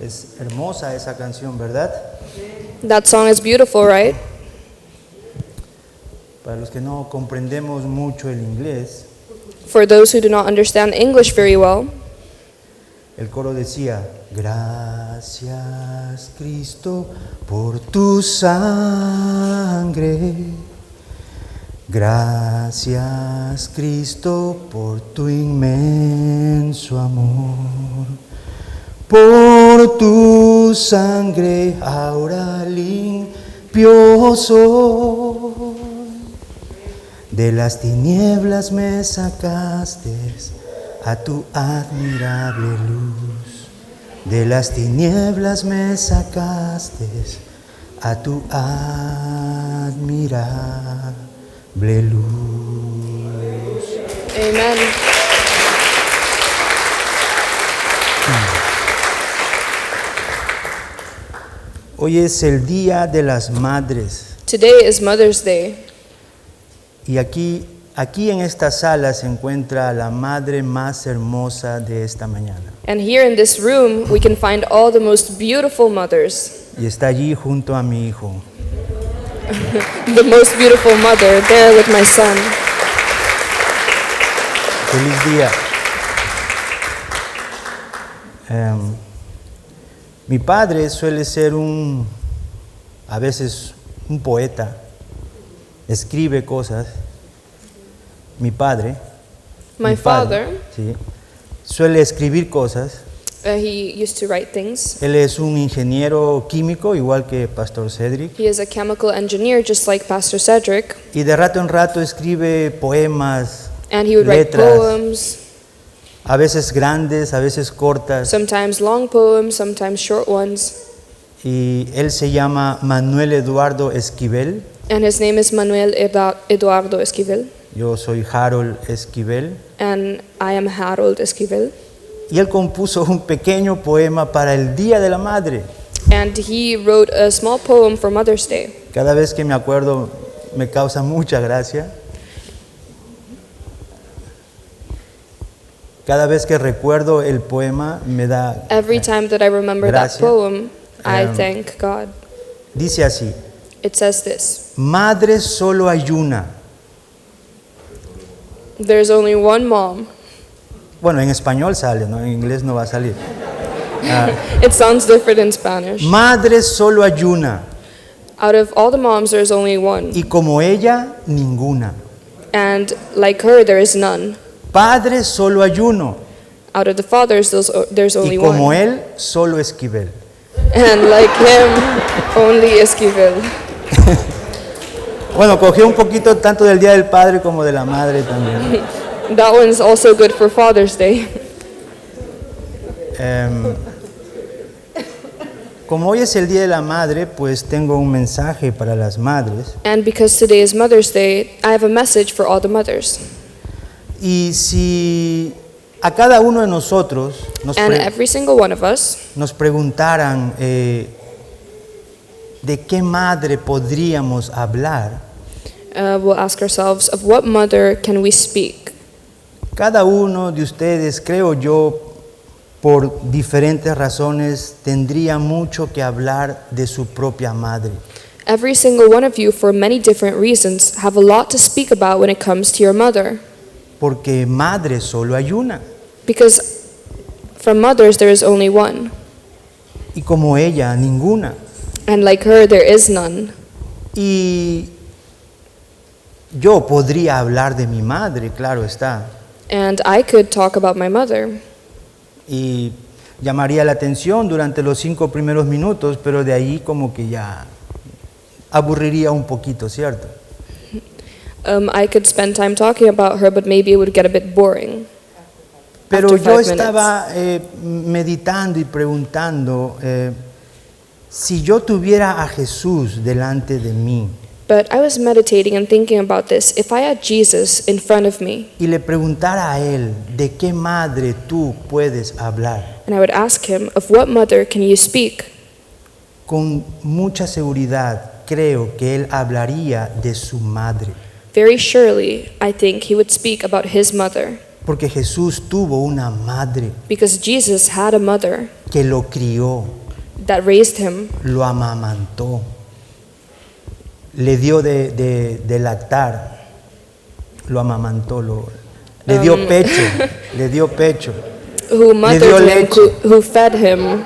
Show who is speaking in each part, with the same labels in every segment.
Speaker 1: Es hermosa esa canción, ¿verdad?
Speaker 2: That song is beautiful, right?
Speaker 1: Para los que no comprendemos mucho el inglés,
Speaker 2: For those who do not understand English very well,
Speaker 1: el coro decía, gracias Cristo por tu sangre, gracias Cristo por tu inmenso amor, por tu sangre ahora limpio soy, de las tinieblas me sacaste a tu admirable luz, de las tinieblas me sacaste a tu admirable luz.
Speaker 2: amen.
Speaker 1: Hoy es el Día de las Madres
Speaker 2: Today is Mother's Day,
Speaker 1: y aquí en esta sala se encuentra la madre más hermosa de esta mañana.
Speaker 2: and here in this room we can find all the most beautiful mothers.
Speaker 1: Y está allí junto a mi hijo.
Speaker 2: The most beautiful mother there with my son.
Speaker 1: Feliz día. Mi padre suele ser a veces un poeta, escribe cosas. Mi padre,
Speaker 2: My
Speaker 1: mi padre,
Speaker 2: father,
Speaker 1: sí, suele escribir cosas.
Speaker 2: he used to write things.
Speaker 1: Él es un ingeniero químico, igual que Pastor Cedric,
Speaker 2: He is a chemical engineer just like Pastor Cedric,
Speaker 1: y de rato en rato escribe poemas,
Speaker 2: and he would write
Speaker 1: letras,
Speaker 2: poems,
Speaker 1: a veces grandes, a veces cortas,
Speaker 2: sometimes long poems, sometimes short ones.
Speaker 1: y él se llama Manuel Eduardo Esquivel.
Speaker 2: And his name is Manuel Eduardo Esquivel,
Speaker 1: Yo soy Harold Esquivel.
Speaker 2: and I am Harold Esquivel.
Speaker 1: Y él compuso un pequeño poema para el Día de la Madre.
Speaker 2: And he wrote a small poem for Mother's Day.
Speaker 1: Cada vez que me acuerdo me causa mucha gracia. Cada vez que recuerdo el poema me da...
Speaker 2: Every time that I remember that
Speaker 1: Gracias.
Speaker 2: poem, I
Speaker 1: Um,
Speaker 2: thank God.
Speaker 1: Dice así:
Speaker 2: It says this:
Speaker 1: Madre solo hay una.
Speaker 2: there's only one mom.
Speaker 1: Bueno, en español sale, ¿no? En inglés no va a salir.
Speaker 2: It sounds different in Spanish.
Speaker 1: Madre solo hay una,
Speaker 2: Out of all the moms, there's only one.
Speaker 1: y como ella, ninguna.
Speaker 2: And like her, there is none.
Speaker 1: Padre solo hay uno,
Speaker 2: Out of the fathers, there's
Speaker 1: y
Speaker 2: only
Speaker 1: como
Speaker 2: one.
Speaker 1: él, solo Esquivel.
Speaker 2: And like him, only Esquivel.
Speaker 1: Bueno, cogió un poquito tanto del Día del Padre como de la Madre también.
Speaker 2: That one's also good for Father's Day.
Speaker 1: Como hoy es el Día de la Madre, pues tengo un mensaje para las madres.
Speaker 2: And because today is Mother's Day, I have a message for all the mothers.
Speaker 1: Y si a cada uno de nosotros
Speaker 2: And every single one of us,
Speaker 1: nos preguntaran de qué madre podríamos hablar,
Speaker 2: we'll ask ourselves, of what mother can we speak?
Speaker 1: cada uno de ustedes, creo yo, por diferentes razones, tendría mucho que hablar de su propia madre.
Speaker 2: Every single one of you, for many different reasons, have a lot to speak about when it comes to your mother.
Speaker 1: Porque madre solo hay una.
Speaker 2: Because from mothers, there is only one.
Speaker 1: Y como ella, ninguna.
Speaker 2: And like her, there is none.
Speaker 1: Y yo podría hablar de mi madre, claro está.
Speaker 2: And I could talk about my mother.
Speaker 1: Y llamaría la atención durante los 5 primeros minutos, pero de ahí como que ya aburriría un poquito, ¿cierto?
Speaker 2: I could spend time talking about her, but maybe it would get a bit boring.
Speaker 1: Pero
Speaker 2: after
Speaker 1: yo
Speaker 2: 5 minutes.
Speaker 1: estaba meditando y preguntando, si yo tuviera a Jesús delante de mí
Speaker 2: But I was meditating and thinking about this. If I had Jesus in front of me,
Speaker 1: y le preguntara a Él, ¿de qué madre tú puedes hablar?
Speaker 2: and I would ask him, of what mother can you speak?
Speaker 1: Con mucha seguridad creo que Él hablaría de su madre.
Speaker 2: Very surely, I think he would speak about his mother.
Speaker 1: Porque Jesús tuvo una madre
Speaker 2: Because Jesus had a mother
Speaker 1: que lo crió,
Speaker 2: that raised him,
Speaker 1: lo amamantó, le dio de lactar, lo amamantó, le dio pecho, le dio pecho.
Speaker 2: who mothered him,
Speaker 1: leche.
Speaker 2: who fed him,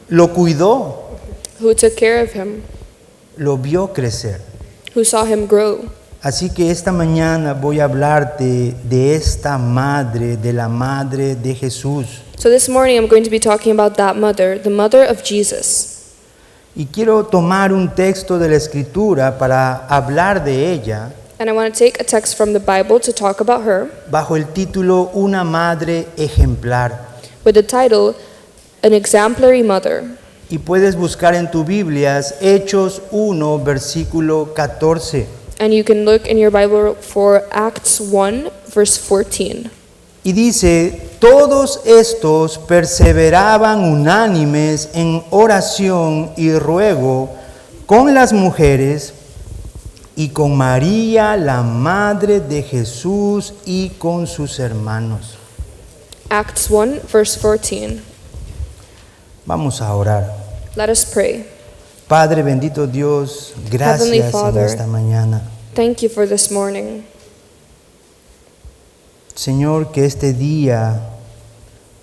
Speaker 1: Lo cuidó,
Speaker 2: who took care of him,
Speaker 1: lo vio crecer.
Speaker 2: who saw him grow.
Speaker 1: Así que esta mañana voy a hablarte de esta madre, de la madre de Jesús.
Speaker 2: So this morning I'm going to be talking about that mother, the mother of Jesus.
Speaker 1: Y quiero tomar un texto de la Escritura para hablar de ella
Speaker 2: And I want to take a text from the Bible to talk about her
Speaker 1: bajo el título Una madre ejemplar.
Speaker 2: with the title, An Exemplary Mother.
Speaker 1: Y puedes buscar en tu Biblias Hechos 1, versículo 14.
Speaker 2: And you can look in your Bible for Acts 1, verse 14.
Speaker 1: Y dice, todos estos perseveraban unánimes en oración y ruego con las mujeres y con María, la madre de Jesús, y con sus hermanos.
Speaker 2: Acts 1, verse 14.
Speaker 1: Vamos a orar.
Speaker 2: Let us pray.
Speaker 1: Padre bendito Dios,
Speaker 2: Heavenly
Speaker 1: gracias en
Speaker 2: Father,
Speaker 1: esta mañana.
Speaker 2: Thank you for this morning.
Speaker 1: Señor, que este día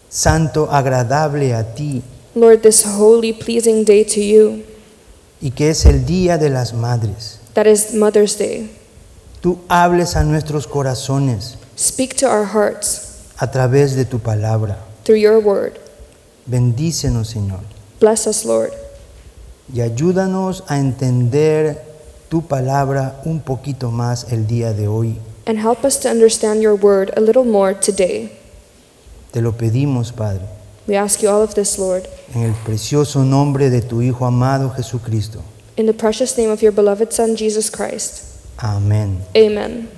Speaker 1: santo, agradable a ti,
Speaker 2: Lord, this holy, pleasing day to you,
Speaker 1: y que es el Día de las Madres,
Speaker 2: that is Mother's Day,
Speaker 1: tú hables a nuestros corazones
Speaker 2: speak to our hearts
Speaker 1: a través de tu palabra.
Speaker 2: through your word.
Speaker 1: Bendícenos, Señor,
Speaker 2: Bless us, Lord,
Speaker 1: y ayúdanos a entender tu palabra un poquito más el día de hoy.
Speaker 2: and help us to understand your word a little more today.
Speaker 1: Te lo pedimos, Padre,
Speaker 2: We ask you all of this, Lord,
Speaker 1: en el precioso nombre de tu Hijo amado Jesucristo.
Speaker 2: in the precious name of your beloved Son, Jesus Christ.
Speaker 1: Amén.
Speaker 2: Amen.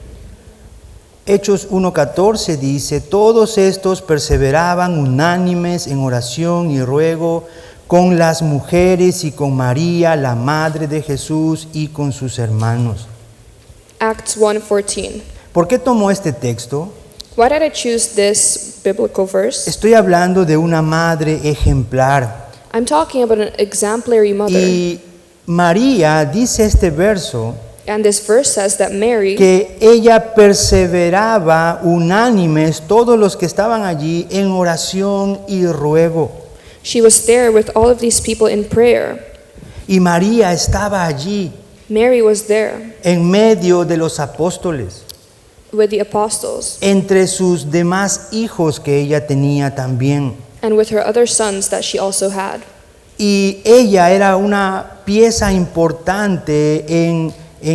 Speaker 1: Hechos 1:14 dice, todos estos perseveraban unánimes en oración y ruego con las mujeres y con María, la madre de Jesús, y con sus hermanos.
Speaker 2: Acts 1:14.
Speaker 1: ¿Por qué tomó este texto?
Speaker 2: Why did I choose this biblical verse?
Speaker 1: Estoy hablando de una madre ejemplar.
Speaker 2: I'm talking about an exemplary mother.
Speaker 1: Y María dice este verso
Speaker 2: And this verse says that Mary,
Speaker 1: que ella perseveraba unánimes, todos los que estaban allí, en oración y ruego.
Speaker 2: she was there with all of these people in prayer.
Speaker 1: Y María estaba allí
Speaker 2: Mary was there
Speaker 1: en medio de los apóstoles,
Speaker 2: with the apostles
Speaker 1: entre sus demás hijos que ella tenía también.
Speaker 2: and with her other sons that she also had.
Speaker 1: Y ella era una pieza importante en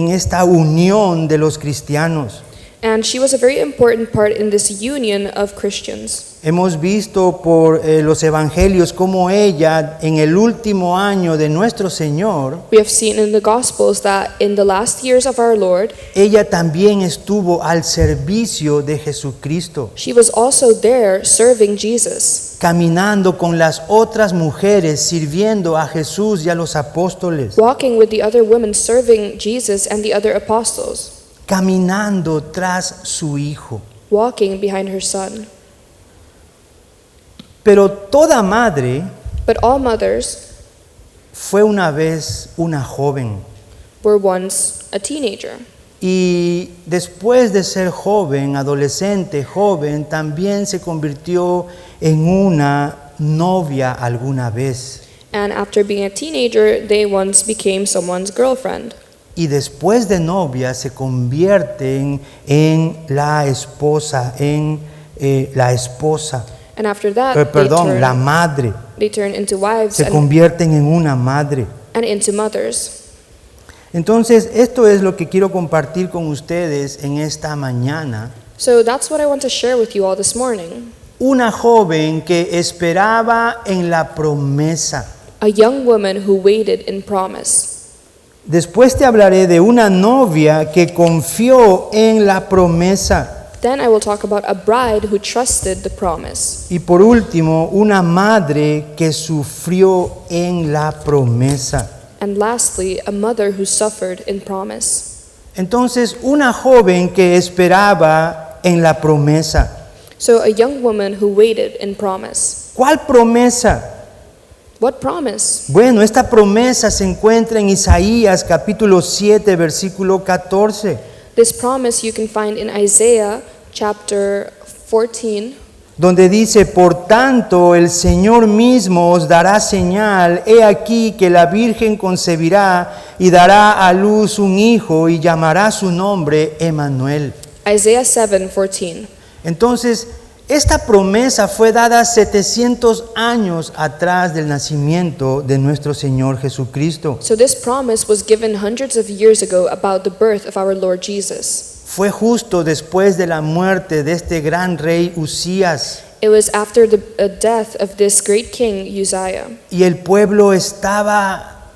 Speaker 1: esta unión de los cristianos.
Speaker 2: And she was a very important part in this union of Christians.
Speaker 1: Hemos visto por los evangelios cómo ella en el último año de nuestro Señor,
Speaker 2: We have seen in the Gospels that in the last years of our Lord,
Speaker 1: ella también estuvo al servicio de Jesucristo,
Speaker 2: she was also there serving Jesus,
Speaker 1: caminando con las otras mujeres, sirviendo a Jesús y a los apóstoles,
Speaker 2: walking with the other women serving Jesus and the other apostles,
Speaker 1: caminando tras su Hijo.
Speaker 2: walking behind her son.
Speaker 1: Pero toda madre
Speaker 2: But all mothers
Speaker 1: fue una vez una joven,
Speaker 2: were once a teenager.
Speaker 1: y después de ser joven, adolescente, joven, también se convirtió en una novia alguna vez.
Speaker 2: And after being a teenager, they once became someone's girlfriend.
Speaker 1: Y después de novia se convierten en la esposa,
Speaker 2: And after that,
Speaker 1: la madre.
Speaker 2: they turn into wives
Speaker 1: Se convierten en una madre.
Speaker 2: and into mothers.
Speaker 1: Entonces, esto es lo que quiero compartir con ustedes en esta mañana.
Speaker 2: So that's what I want to share with you all this morning.
Speaker 1: Una joven que esperaba en la promesa.
Speaker 2: A young woman who waited in promise.
Speaker 1: Después te hablaré de una novia que confió en la promesa.
Speaker 2: Then I will talk about a bride who trusted the promise.
Speaker 1: Y por último, una madre que sufrió en la promesa.
Speaker 2: And lastly, a mother who suffered in promise.
Speaker 1: Entonces, una joven que esperaba en la promesa.
Speaker 2: So a young woman who waited in promise.
Speaker 1: ¿Cuál promesa?
Speaker 2: What promise?
Speaker 1: Bueno, esta promesa se encuentra en Isaías capítulo 7, versículo 14,
Speaker 2: This promise you can find in Isaiah chapter 14,
Speaker 1: donde dice: por tanto el Señor mismo os dará señal, he aquí que la Virgen concebirá y dará a luz un hijo y llamará su nombre Emmanuel.
Speaker 2: Isaiah 7:14.
Speaker 1: Entonces, esta promesa fue dada 700 años atrás del nacimiento de nuestro Señor Jesucristo.
Speaker 2: So this promise was given hundreds of years ago about the birth of our Lord Jesus.
Speaker 1: Fue justo después de la muerte de este gran rey Usías,
Speaker 2: It was after the death of this great king Uzziah.
Speaker 1: y el pueblo estaba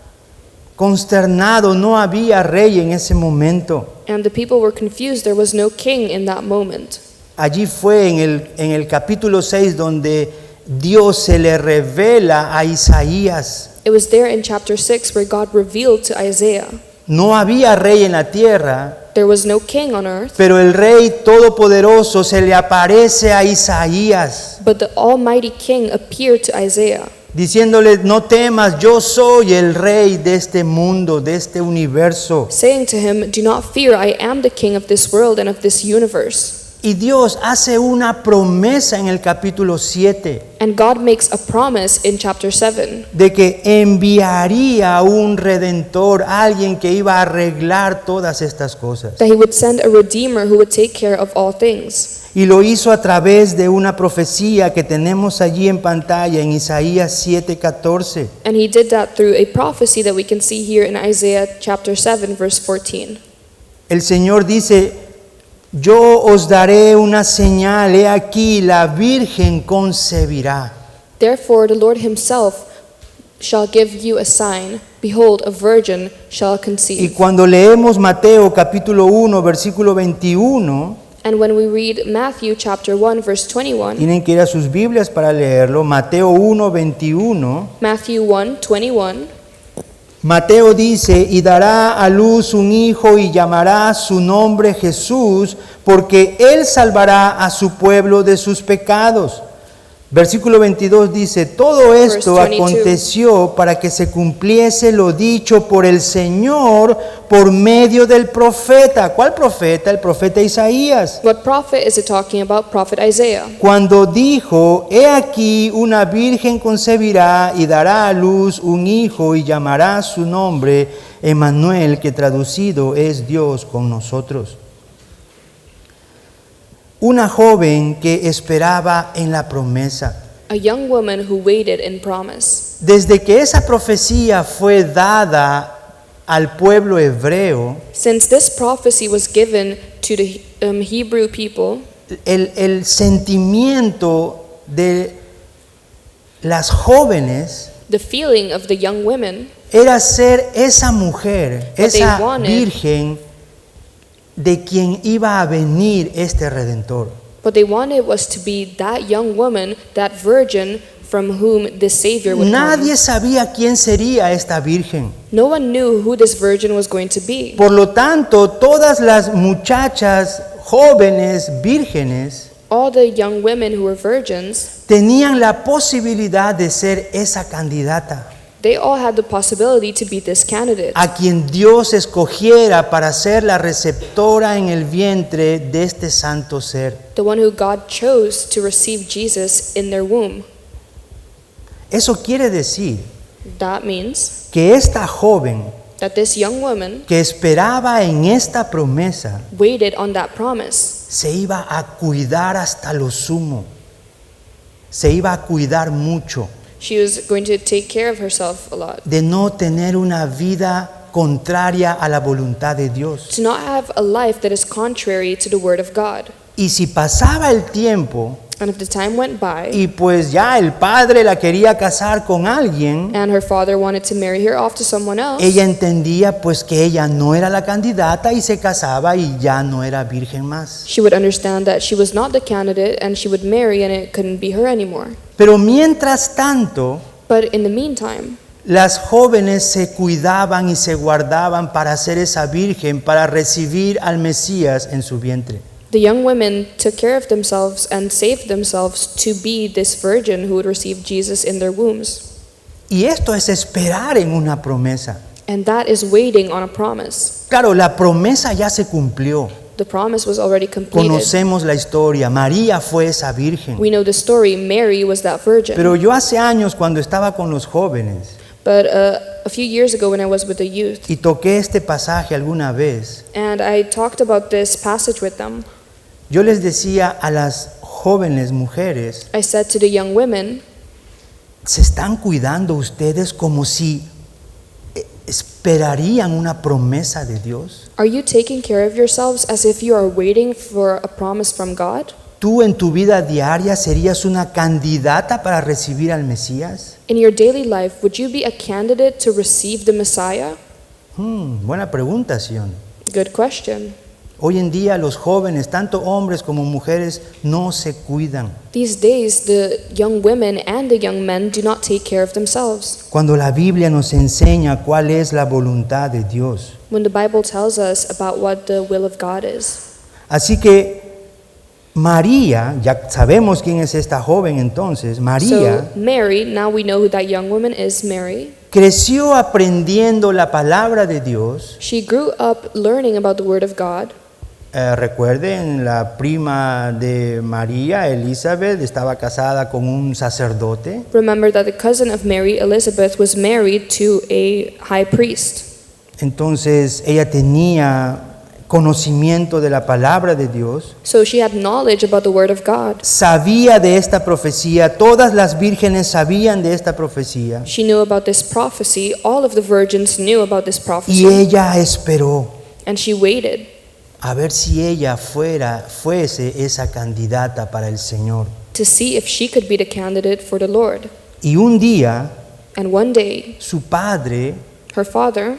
Speaker 1: consternado, no había rey en ese momento.
Speaker 2: And the people were confused. There was no king in that moment.
Speaker 1: Allí fue en el capítulo 6 donde Dios se le revela a Isaías.
Speaker 2: It was there in chapter 6 where God revealed to Isaiah.
Speaker 1: No había rey en la tierra,
Speaker 2: There was no king on earth,
Speaker 1: pero el rey todopoderoso se le aparece a Isaías,
Speaker 2: but the almighty king appeared to Isaiah,
Speaker 1: diciéndole: no temas, yo soy el rey de este mundo, de este universo.
Speaker 2: saying to him, "Do not fear, I am the king of this world and of this universe."
Speaker 1: Y Dios hace una promesa en el capítulo 7
Speaker 2: And God makes a promise in chapter 7
Speaker 1: de que enviaría un redentor, alguien que iba a arreglar todas estas cosas.
Speaker 2: that he would send a redeemer who would take care of all things.
Speaker 1: Y lo hizo a través de una profecía que tenemos allí en pantalla en Isaías 7:14.
Speaker 2: And he did that through a prophecy that we can see here in Isaiah chapter 7 verse 14.
Speaker 1: El Señor dice: yo os daré una señal, he aquí la Virgen concebirá.
Speaker 2: Therefore the Lord himself shall give you a sign. Behold, a virgin shall
Speaker 1: Y
Speaker 2: conceive.
Speaker 1: cuando leemos Mateo capítulo 1 versículo 21,
Speaker 2: And when we read Matthew chapter 1 verse 21,
Speaker 1: tienen que ir a sus Biblias para leerlo. Mateo 1, 21.
Speaker 2: Matthew 1:21,
Speaker 1: Mateo dice: y dará a luz un hijo y llamará su nombre Jesús, porque él salvará a su pueblo de sus pecados. Versículo 22 dice: todo esto
Speaker 2: Verse 22.
Speaker 1: aconteció para que se cumpliese lo dicho por el Señor por medio del profeta. ¿Cuál profeta? El profeta Isaías.
Speaker 2: what prophet is it talking about? Prophet Isaiah.
Speaker 1: Cuando dijo: he aquí una virgen concebirá y dará a luz un hijo y llamará su nombre Emmanuel, que traducido es Dios con nosotros. Una joven que esperaba en la promesa.
Speaker 2: A young woman who waited in promise.
Speaker 1: Desde que esa profecía fue dada al pueblo hebreo,
Speaker 2: Since this prophecy was given to the Hebrew people,
Speaker 1: el sentimiento de las jóvenes
Speaker 2: the feeling of the young women
Speaker 1: era ser esa mujer,
Speaker 2: What they
Speaker 1: esa
Speaker 2: wanted.
Speaker 1: virgen de quien iba a venir este Redentor.
Speaker 2: what they wanted was to be that young woman, that virgin from whom the Savior would come.
Speaker 1: Nadie sabía quién sería esta virgen.
Speaker 2: No one knew who this virgin was going to be.
Speaker 1: Por lo tanto, todas las muchachas jóvenes vírgenes
Speaker 2: All the young women who were virgins,
Speaker 1: tenían la posibilidad de ser esa candidata
Speaker 2: they all had the possibility to be this candidate,
Speaker 1: a quien Dios escogiera para ser la receptora en el vientre de este santo ser.
Speaker 2: the one who God chose to receive Jesus in their womb.
Speaker 1: Eso quiere decir
Speaker 2: That means
Speaker 1: que esta joven
Speaker 2: that this young woman
Speaker 1: que esperaba en esta promesa
Speaker 2: waited on that promise.
Speaker 1: se iba a cuidar hasta lo sumo, se iba a cuidar mucho
Speaker 2: She was going to take care of herself a lot,
Speaker 1: de no tener una vida contraria a la voluntad de Dios.
Speaker 2: to not have a life that is contrary to the word of God.
Speaker 1: Y si pasaba el tiempo
Speaker 2: And if the time went by
Speaker 1: y pues ya el padre la quería casar con alguien,
Speaker 2: and her father wanted to marry her off to someone else,
Speaker 1: ella entendía pues que ella no era la candidata y se casaba y ya no era virgen más.
Speaker 2: she would understand that she was not the candidate and she would marry and it couldn't be her anymore.
Speaker 1: Pero mientras tanto,
Speaker 2: But in the meantime,
Speaker 1: las jóvenes se cuidaban y se guardaban para ser esa virgen, para recibir al Mesías en su vientre.
Speaker 2: The young women took care of themselves and saved themselves to be this virgin who would receive Jesus in their wombs.
Speaker 1: Y esto es esperar en una promesa.
Speaker 2: And that is waiting on a promise.
Speaker 1: Claro, la promesa ya se cumplió.
Speaker 2: The promise was already completed.
Speaker 1: Conocemos la historia. María fue esa virgen.
Speaker 2: We know the story. Mary was that virgin.
Speaker 1: Pero yo hace años, cuando estaba con los jóvenes
Speaker 2: But a few years ago when I was with the youth,
Speaker 1: y toqué este pasaje alguna vez,
Speaker 2: and I talked about this passage with them,
Speaker 1: yo les decía a las jóvenes mujeres,
Speaker 2: I said to the young women,
Speaker 1: ¿se están cuidando ustedes como si esperarían una promesa de Dios?
Speaker 2: are you taking care of yourselves as if you are waiting for a promise from God?
Speaker 1: ¿Tú en tu vida diaria serías una candidata para recibir al Mesías?
Speaker 2: In your daily life, would you be a candidate to receive the Messiah?
Speaker 1: Buena pregunta, ¿sí o no?
Speaker 2: Good question.
Speaker 1: Hoy en día los jóvenes, tanto hombres como mujeres, no se cuidan.
Speaker 2: These days, the young women and the young men do not take care of themselves.
Speaker 1: Cuando la Biblia nos enseña cuál es la voluntad de Dios.
Speaker 2: When the Bible tells us about what the will of God is.
Speaker 1: Así que María, ya sabemos quién es esta joven entonces, María
Speaker 2: So Mary, now we know who that young woman is, Mary.
Speaker 1: creció aprendiendo la palabra de Dios.
Speaker 2: She grew up learning about the Word of God.
Speaker 1: Recuerden, la prima de María, Elizabeth, estaba casada con un sacerdote.
Speaker 2: Remember that the cousin of Mary, Elizabeth, was married to a high priest.
Speaker 1: Entonces ella tenía conocimiento de la palabra de Dios.
Speaker 2: So she had knowledge about the Word of God.
Speaker 1: Sabía de esta profecía, todas las vírgenes sabían de esta profecía.
Speaker 2: She knew about this prophecy. All of the virgins knew about this
Speaker 1: Y
Speaker 2: prophecy.
Speaker 1: ella esperó
Speaker 2: And she waited
Speaker 1: a ver si ella fuese esa candidata para el Señor.
Speaker 2: to see if she could be the candidate for the Lord.
Speaker 1: Y un día
Speaker 2: And one day,
Speaker 1: su padre
Speaker 2: her father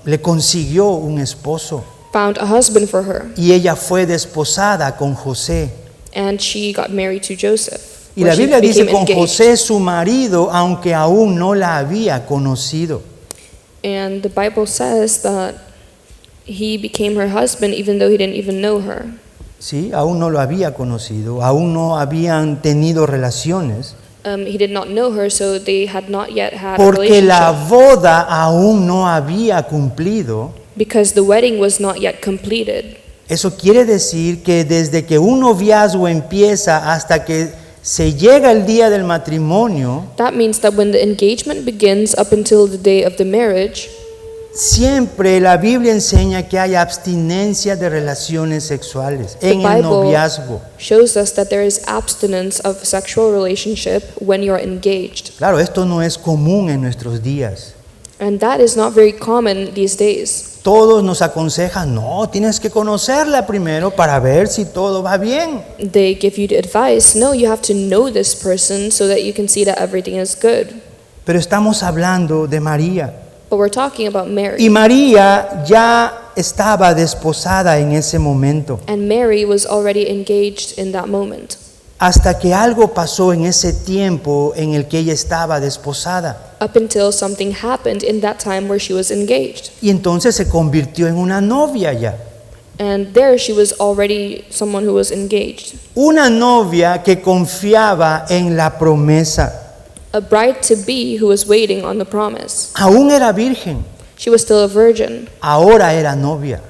Speaker 1: le consiguió un esposo
Speaker 2: found a husband for her,
Speaker 1: y ella fue desposada con José.
Speaker 2: and she got married to Joseph.
Speaker 1: Y
Speaker 2: where
Speaker 1: la
Speaker 2: she
Speaker 1: Biblia dice
Speaker 2: became
Speaker 1: con
Speaker 2: engaged.
Speaker 1: José su marido, aunque aún no la había conocido.
Speaker 2: And the Bible says that he became her husband even though he didn't even know her.
Speaker 1: Sí, aún no lo había conocido, aún no habían tenido relaciones,
Speaker 2: He did not know her, so they had not yet had a
Speaker 1: porque la
Speaker 2: relationship
Speaker 1: boda aún no había cumplido.
Speaker 2: because the wedding was not yet completed.
Speaker 1: Eso quiere decir que desde que un noviazgo empieza hasta que se llega el día del matrimonio,
Speaker 2: That means that when the engagement begins up until the day of the marriage,
Speaker 1: siempre la Biblia enseña que hay abstinencia de relaciones sexuales
Speaker 2: the
Speaker 1: en el
Speaker 2: Bible
Speaker 1: noviazgo.
Speaker 2: shows us that there is abstinence of sexual relationship when you're engaged.
Speaker 1: Claro, esto no es común en nuestros días.
Speaker 2: And that is not very common these days.
Speaker 1: Todos nos aconsejan, no, tienes que conocerla primero para ver si todo va bien.
Speaker 2: They give you the advice, no, you have to know this person so that you can see that everything is good.
Speaker 1: Pero estamos hablando de María.
Speaker 2: But we're talking about Mary.
Speaker 1: Y María ya estaba desposada en ese momento,
Speaker 2: And Mary was already engaged in that moment.
Speaker 1: hasta que algo pasó en ese tiempo en el que ella estaba desposada.
Speaker 2: Up until something happened in that time where she was engaged.
Speaker 1: Y entonces se convirtió en una novia ya.
Speaker 2: And there she was already someone who was engaged.
Speaker 1: Una novia que confiaba en la promesa.
Speaker 2: A bride to be who was waiting on the promise.
Speaker 1: Aún era virgen,
Speaker 2: She was still a virgin,
Speaker 1: ahora era novia.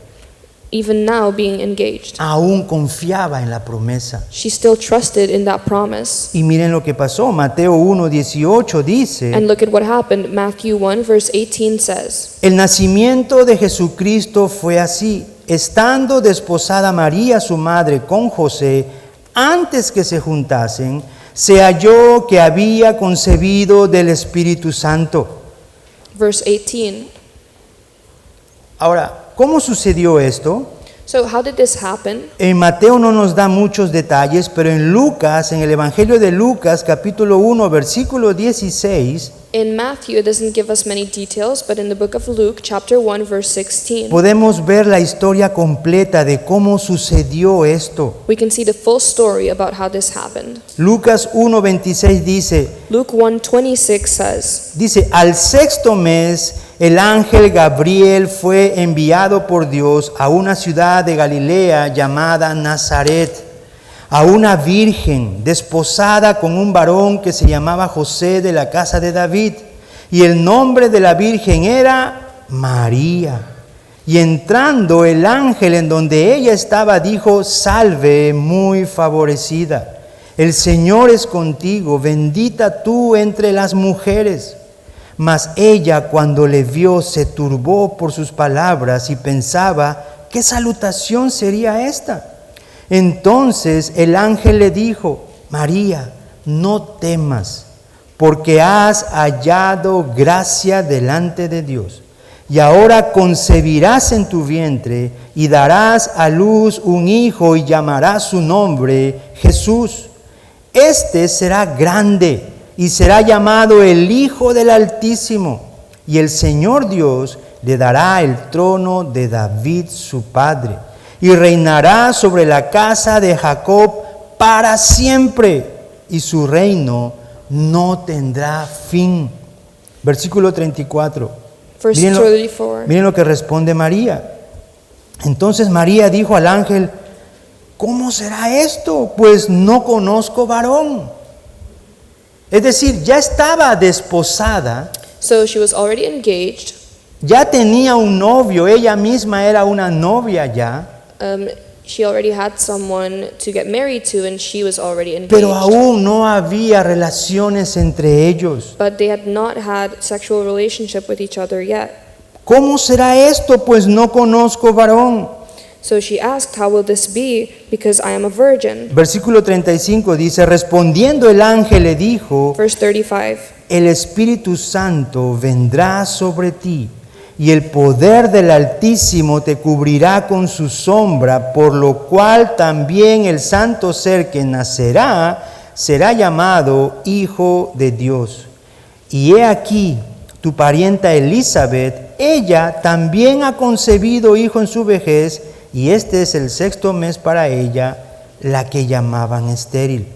Speaker 2: even now being engaged.
Speaker 1: Aún confiaba en la promesa.
Speaker 2: She still trusted in that promise.
Speaker 1: Y miren lo que pasó. Mateo 1:18 dice:
Speaker 2: And look at what happened. Matthew 1 verse 18 says,
Speaker 1: el nacimiento de Jesucristo fue así. Estando desposada María, su madre, con José, antes que se juntasen, se halló que había concebido del Espíritu Santo.
Speaker 2: verse 18.
Speaker 1: Ahora, ¿cómo sucedió esto?
Speaker 2: So how did this happen?
Speaker 1: En Mateo no nos da muchos detalles, pero en Lucas, en el Evangelio de Lucas, capítulo 1, versículo 16,
Speaker 2: In Matthew, it doesn't give us many details, but in the book of Luke, chapter 1, verse 16,
Speaker 1: podemos ver la historia completa de cómo sucedió esto.
Speaker 2: we can see the full story about how this happened.
Speaker 1: Lucas 1:26
Speaker 2: Luke 1:26 says,
Speaker 1: dice, al sexto mes el ángel Gabriel fue enviado por Dios a una ciudad de Galilea llamada Nazaret, a una virgen desposada con un varón que se llamaba José de la casa de David, y el nombre de la virgen era María. Y entrando el ángel en donde ella estaba, dijo, salve, muy favorecida, el Señor es contigo, bendita tú entre las mujeres. Mas ella, cuando le vio, se turbó por sus palabras y pensaba, ¿qué salutación sería esta? Entonces el ángel le dijo, María, no temas, porque has hallado gracia delante de Dios. Y ahora concebirás en tu vientre y darás a luz un hijo y llamarás su nombre Jesús. Este será grande y será llamado el Hijo del Altísimo. Y el Señor Dios le dará el trono de David su padre, y reinará sobre la casa de Jacob para siempre, y su reino no tendrá fin. Versículo 34.
Speaker 2: verse
Speaker 1: Miren lo,
Speaker 2: 34.
Speaker 1: miren lo que responde María. Entonces María dijo al ángel, ¿cómo será esto? Pues no conozco varón. Es decir, ya estaba desposada,
Speaker 2: So she was already engaged.
Speaker 1: ya tenía un novio, ella misma era una novia ya,
Speaker 2: She already had someone to get married to, and she was already engaged.
Speaker 1: pero aún no había relaciones entre ellos.
Speaker 2: But they had not had sexual relationship with each other yet.
Speaker 1: ¿Cómo será esto? Pues no conozco varón.
Speaker 2: So she asked, how will this be? Because I am a virgin.
Speaker 1: Versículo 35 dice, respondiendo el ángel le dijo,
Speaker 2: Verse 35.
Speaker 1: el Espíritu Santo vendrá sobre ti, y el poder del Altísimo te cubrirá con su sombra, por lo cual también el santo ser que nacerá será llamado Hijo de Dios. Y he aquí, tu parienta Elizabeth, ella también ha concebido hijo en su vejez, y este es el sexto mes para ella, la que llamaban estéril.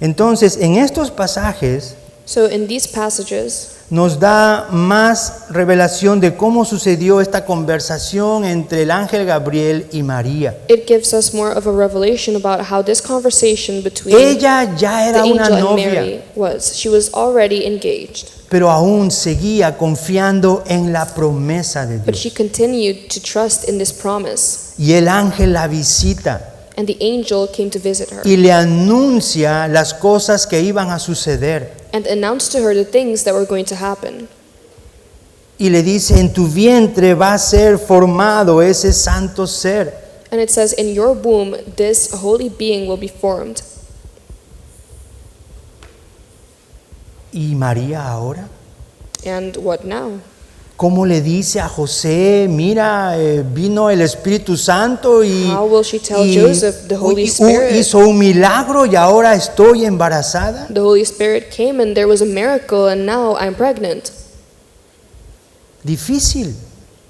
Speaker 1: Entonces, en estos pasajes
Speaker 2: So in these passages,
Speaker 1: nos da más revelación de cómo sucedió esta conversación entre el ángel Gabriel y María.
Speaker 2: it gives us more of a revelation about how this conversation between
Speaker 1: Ella ya
Speaker 2: the
Speaker 1: era una
Speaker 2: angel and
Speaker 1: novia,
Speaker 2: Mary was. She was already engaged,
Speaker 1: pero aún seguía confiando en la promesa de
Speaker 2: but
Speaker 1: Dios.
Speaker 2: she continued to trust in this promise.
Speaker 1: Y el ángel la visita
Speaker 2: And the angel came to visit her
Speaker 1: y le anuncia las cosas que iban a suceder.
Speaker 2: and announced to her the things that were going to happen.
Speaker 1: Y le dice, en tu vientre va a ser formado ese santo ser.
Speaker 2: And it says, in your womb, this holy being will be formed.
Speaker 1: ¿Y María ahora?
Speaker 2: And what now?
Speaker 1: ¿Cómo le dice a José, mira, vino el Espíritu Santo y,
Speaker 2: How will she tell
Speaker 1: y-
Speaker 2: Joseph the Holy
Speaker 1: y-
Speaker 2: Spirit?
Speaker 1: hizo un milagro y ahora estoy embarazada?
Speaker 2: The Holy Spirit came and there was a miracle and now I'm pregnant.
Speaker 1: Difícil,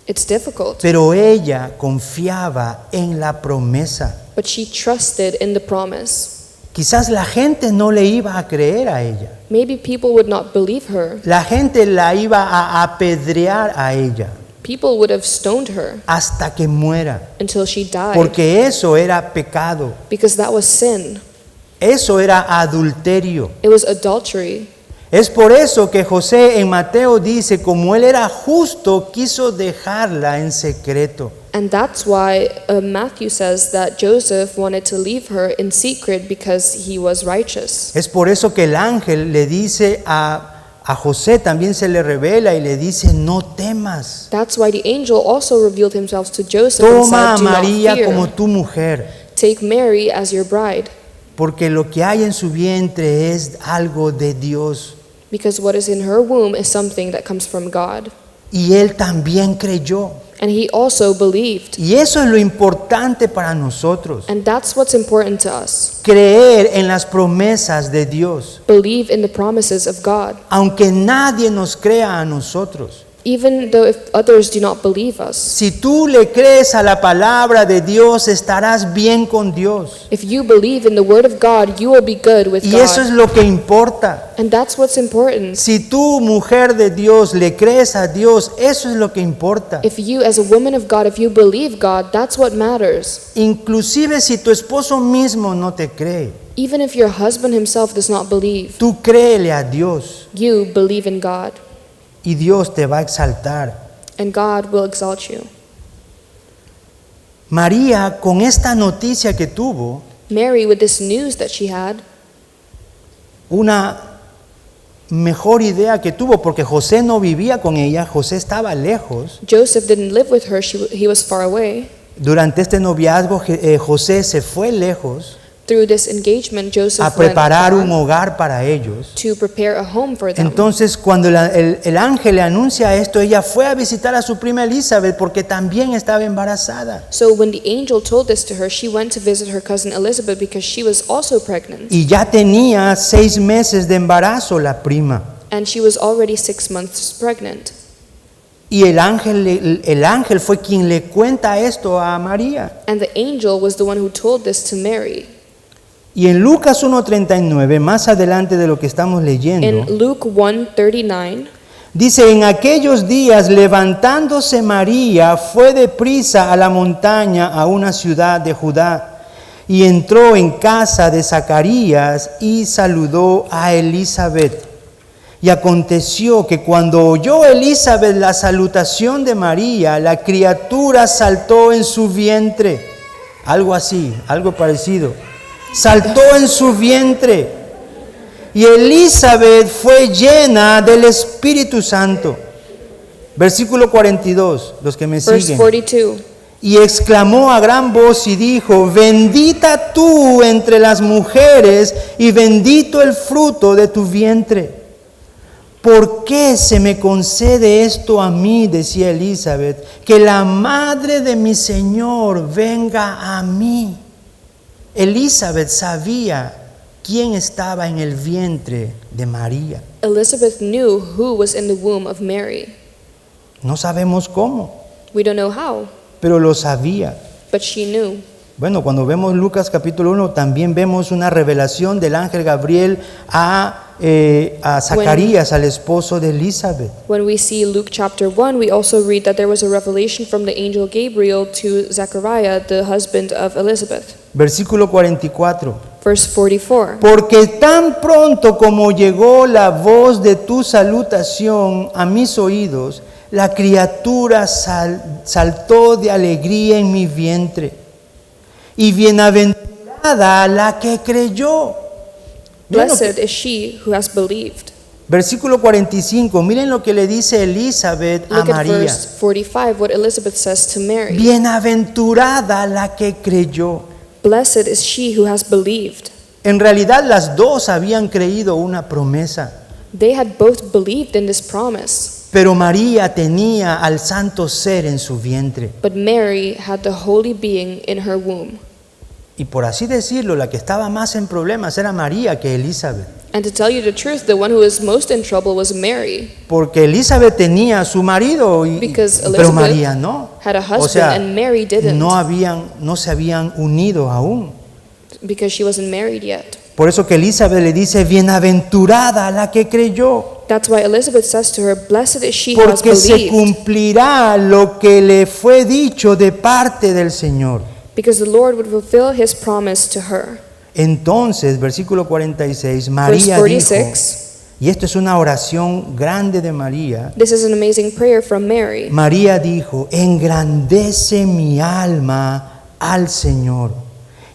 Speaker 2: It's difficult,
Speaker 1: pero ella confiaba en la promesa.
Speaker 2: but she trusted in the promise.
Speaker 1: Quizás la gente no le iba a creer a ella.
Speaker 2: Maybe people would not believe her.
Speaker 1: La gente la iba a apedrear a ella
Speaker 2: People would have stoned her
Speaker 1: hasta que muera,
Speaker 2: until she died,
Speaker 1: porque eso era pecado,
Speaker 2: because that was sin.
Speaker 1: eso era adulterio.
Speaker 2: It was adultery.
Speaker 1: Es por eso que José en Mateo dice, como él era justo, quiso dejarla en secreto.
Speaker 2: And that's why Matthew says that Joseph wanted to leave her in secret because he was righteous.
Speaker 1: Es por eso que el ángel le dice a José, también se le revela y le dice, no temas,
Speaker 2: That's why the angel also revealed himself to Joseph and
Speaker 1: toma a
Speaker 2: said, do not
Speaker 1: María como
Speaker 2: fear.
Speaker 1: tu mujer,
Speaker 2: Take Mary as your bride,
Speaker 1: porque lo que hay en su vientre es algo de Dios.
Speaker 2: because what is in her womb is something that comes from God.
Speaker 1: Y él también creyó.
Speaker 2: And he also believed.
Speaker 1: Y eso es lo importante para nosotros.
Speaker 2: And that's what's important to us.
Speaker 1: Creer en las promesas de Dios,
Speaker 2: Believe in the promises of God.
Speaker 1: aunque nadie nos crea a nosotros.
Speaker 2: Even though if others do not believe us.
Speaker 1: Si tú le crees a la palabra de Dios, estarás bien con Dios.
Speaker 2: If you believe in the word of God, you will be good with
Speaker 1: Y eso es
Speaker 2: God.
Speaker 1: lo que importa.
Speaker 2: And that's what's important.
Speaker 1: Si tú, mujer de Dios, le crees a Dios, eso es lo que importa.
Speaker 2: If you, as a woman of God, if you believe God, that's what matters.
Speaker 1: Inclusive si tu esposo mismo no te cree,
Speaker 2: Even if your husband himself does not believe,
Speaker 1: tú créele a Dios
Speaker 2: you believe in God,
Speaker 1: y Dios te va a exaltar.
Speaker 2: and God will exalt you.
Speaker 1: María, con esta noticia que tuvo,
Speaker 2: Mary, with this news that she had,
Speaker 1: una mejor idea que tuvo, porque José no vivía con ella, José estaba lejos.
Speaker 2: Joseph didn't live with her, he was far away.
Speaker 1: Durante este noviazgo, José se fue lejos
Speaker 2: Through this engagement, Joseph
Speaker 1: a
Speaker 2: went
Speaker 1: preparar un
Speaker 2: far
Speaker 1: hogar para ellos.
Speaker 2: to prepare a home for them.
Speaker 1: Entonces, cuando el ángel le anuncia esto, ella fue a visitar a su prima Elizabeth porque también estaba embarazada.
Speaker 2: So when the angel told this to her, she went to visit her cousin Elizabeth because she was also pregnant.
Speaker 1: Y ya tenía 6 meses de embarazo la prima.
Speaker 2: And she was already 6 months pregnant.
Speaker 1: Y el ángel fue quien le cuenta esto a María.
Speaker 2: And the angel was the one who told this to Mary.
Speaker 1: Y en Lucas 1:39, más adelante de lo que estamos leyendo,
Speaker 2: In Luke 1:39,
Speaker 1: dice: en aquellos días, levantándose María, fue deprisa a la montaña, a una ciudad de Judá, y entró en casa de Zacarías y saludó a Elizabeth. Y aconteció que cuando oyó Elizabeth la salutación de María, la criatura saltó en su vientre. Algo así, algo parecido. Saltó en su vientre. Y Elizabeth fue llena del Espíritu Santo. Versículo 42, los que me
Speaker 2: verse
Speaker 1: siguen.
Speaker 2: 42.
Speaker 1: Y exclamó a gran voz y dijo: bendita tú entre las mujeres y bendito el fruto de tu vientre. ¿Por qué se me concede esto a mí? Decía Elizabeth, que la madre de mi Señor venga a mí. Elizabeth sabía quién estaba en el vientre de María.
Speaker 2: Elizabeth knew who was in the womb of Mary.
Speaker 1: No sabemos cómo,
Speaker 2: We don't know how,
Speaker 1: pero lo sabía.
Speaker 2: but she knew.
Speaker 1: Bueno, cuando vemos Lucas capítulo 1, también vemos una revelación del ángel Gabriel a Zacarías, al esposo de Elizabeth.
Speaker 2: When we see Luke chapter 1, we also read that there was a revelation from the angel Gabriel to Zechariah, the husband of Elizabeth.
Speaker 1: Versículo 44.
Speaker 2: Verse 44.
Speaker 1: Porque tan pronto como llegó la voz de tu salutación a mis oídos, la criatura saltó de alegría en mi vientre. Y bienaventurada la que creyó. Miren lo que-
Speaker 2: Blessed is she who has believed.
Speaker 1: Versículo 45, miren lo que le dice Elizabeth a
Speaker 2: Look at
Speaker 1: María.
Speaker 2: verse 45, what Elizabeth says to Mary.
Speaker 1: Bienaventurada la que creyó.
Speaker 2: Blessed is she who has believed.
Speaker 1: En realidad las dos habían creído una promesa,
Speaker 2: They had both believed in this promise,
Speaker 1: pero María tenía al santo ser en su vientre.
Speaker 2: but Mary had the holy being in her womb.
Speaker 1: Y por así decirlo, la que estaba más en problemas era María que Elizabeth.
Speaker 2: And to tell you the truth, the one who was most in trouble was Mary,
Speaker 1: Porque Elizabeth tenía a su marido,
Speaker 2: Because
Speaker 1: pero
Speaker 2: Elizabeth
Speaker 1: María no.
Speaker 2: had a husband
Speaker 1: O sea,
Speaker 2: and Mary didn't,
Speaker 1: no se habían unido aún.
Speaker 2: because she wasn't married yet.
Speaker 1: Por eso que Elizabeth le dice: bienaventurada la que creyó,
Speaker 2: That's why Elizabeth says to her, blessed is she who has
Speaker 1: porque se
Speaker 2: believed,
Speaker 1: cumplirá lo que le fue dicho de parte del Señor.
Speaker 2: because the Lord would fulfill his promise to her.
Speaker 1: Entonces, versículo 46,
Speaker 2: Verse
Speaker 1: María dijo,
Speaker 2: 46,
Speaker 1: y esto es una oración grande de María.
Speaker 2: this is an amazing prayer from Mary.
Speaker 1: María dijo: engrandece mi alma al Señor,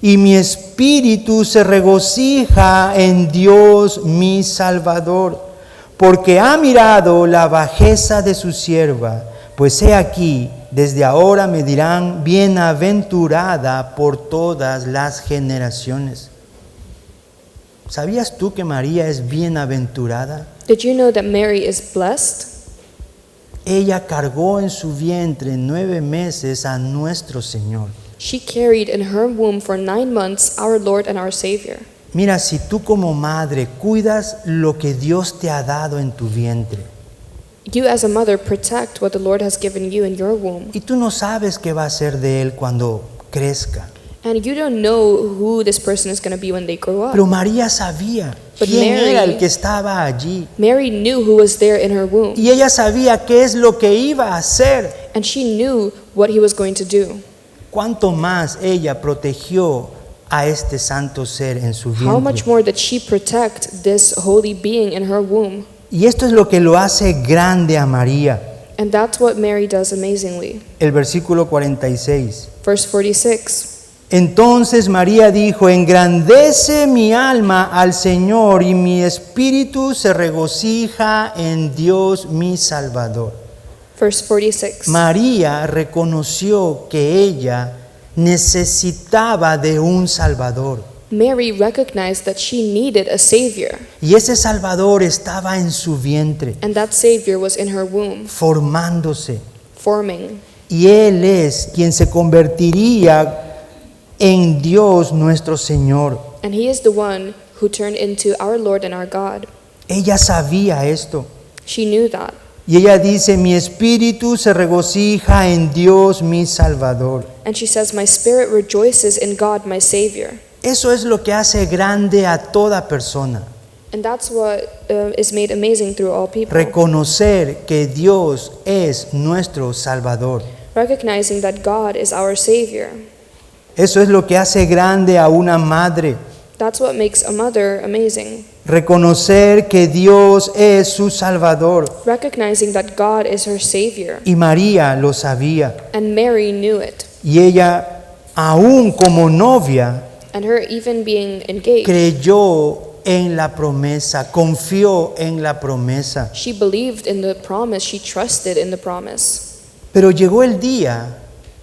Speaker 1: y mi espíritu se regocija en Dios mi Salvador, porque ha mirado la bajeza de su sierva. Pues he aquí, desde ahora me dirán bienaventurada por todas las generaciones. ¿Sabías tú que María es bienaventurada?
Speaker 2: Did you know that Mary is blessed?
Speaker 1: Ella cargó en su vientre 9 meses a nuestro Señor.
Speaker 2: She carried in her womb for 9 months our Lord and our Savior.
Speaker 1: Mira, si tú como madre cuidas lo que Dios te ha dado en tu vientre,
Speaker 2: You as a mother protect what the Lord has given you in your womb.
Speaker 1: y tú no sabes qué va a ser de él cuando crezca.
Speaker 2: And you don't know who this person is going to be when they grow up.
Speaker 1: Pero María sabía
Speaker 2: But
Speaker 1: quién
Speaker 2: Mary-
Speaker 1: era el que estaba allí.
Speaker 2: Mary knew who was there in her womb.
Speaker 1: Y ella sabía qué es lo que iba a hacer.
Speaker 2: And she knew what he was going to do.
Speaker 1: Cuánto más ella protegió a este santo ser en su
Speaker 2: How much
Speaker 1: vientre.
Speaker 2: more did she protect this holy being in her womb?
Speaker 1: Y esto es lo que lo hace grande a María.
Speaker 2: And that's what Mary does amazingly.
Speaker 1: El versículo 46.
Speaker 2: Verse 46.
Speaker 1: Entonces María dijo: engrandece mi alma al Señor, y mi espíritu se regocija en Dios mi Salvador.
Speaker 2: Verse 46.
Speaker 1: María reconoció que ella necesitaba de un Salvador.
Speaker 2: Mary recognized that she needed a Savior,
Speaker 1: Y ese Salvador estaba en su vientre,
Speaker 2: and that Savior was in her womb,
Speaker 1: formándose.
Speaker 2: forming.
Speaker 1: Y Él es quien se convertiría en Dios nuestro Señor.
Speaker 2: And He is the one who turned into our Lord and our God.
Speaker 1: Ella sabía esto.
Speaker 2: She knew that.
Speaker 1: Y ella dice: mi espíritu se regocija en Dios mi Salvador.
Speaker 2: And she says, my spirit rejoices in God, my Savior.
Speaker 1: Eso es lo que hace grande a toda persona.
Speaker 2: And that's what is made amazing through all people.
Speaker 1: Reconocer que Dios es nuestro Salvador.
Speaker 2: Recognizing that God is our Savior.
Speaker 1: Eso es lo que hace grande a una madre.
Speaker 2: That's what makes a mother amazing.
Speaker 1: Reconocer que Dios es su Salvador.
Speaker 2: Recognizing that God is her Savior.
Speaker 1: Y María lo sabía.
Speaker 2: And Mary knew it.
Speaker 1: Y ella, aún como novia,
Speaker 2: And her even being engaged,
Speaker 1: creyó en la promesa, confió en la promesa.
Speaker 2: she believed in the promise, she trusted in the promise.
Speaker 1: Pero llegó el día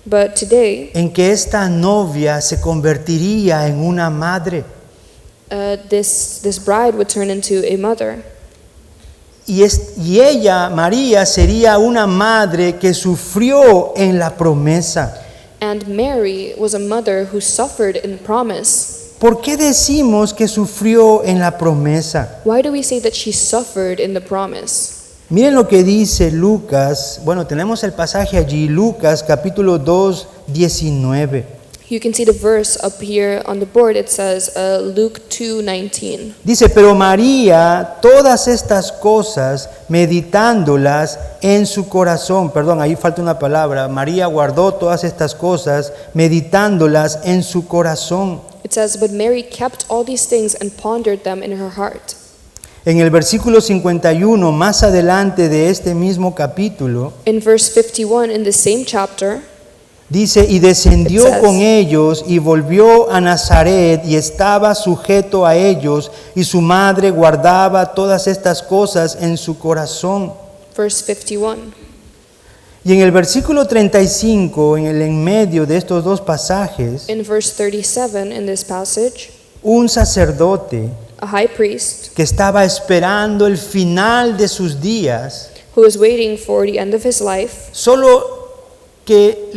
Speaker 2: But today,
Speaker 1: en que esta novia se convertiría en una madre.
Speaker 2: this bride would turn into a mother.
Speaker 1: Y ella, María, sería una madre que sufrió en la promesa.
Speaker 2: And Mary was a mother who suffered in promise.
Speaker 1: ¿Por qué decimos que sufrió en la promesa?
Speaker 2: Why do we say that she suffered in the promise?
Speaker 1: Miren lo que dice Lucas. Bueno, tenemos el pasaje allí, Lucas capítulo 2, 19.
Speaker 2: You can see the verse up here on the board. It says Luke 2:19.
Speaker 1: Dice: pero María, todas estas cosas, meditándolas en su corazón. Perdón, ahí falta una palabra. María guardó todas estas cosas, meditándolas en su corazón.
Speaker 2: It says, but Mary kept all these things and pondered them in her heart.
Speaker 1: En el versículo 51, más adelante de este mismo capítulo,
Speaker 2: In verse 51 in the same chapter,
Speaker 1: dice: y descendió
Speaker 2: It says-
Speaker 1: con ellos y volvió a Nazaret y estaba sujeto a ellos, y su madre guardaba todas estas cosas en su corazón.
Speaker 2: verse 51.
Speaker 1: Y en el versículo 35, en medio de estos dos pasajes,
Speaker 2: In verse 37 in this passage,
Speaker 1: un sacerdote
Speaker 2: a high priest
Speaker 1: que estaba esperando el final de sus días,
Speaker 2: who was waiting for the end of his life,
Speaker 1: solo que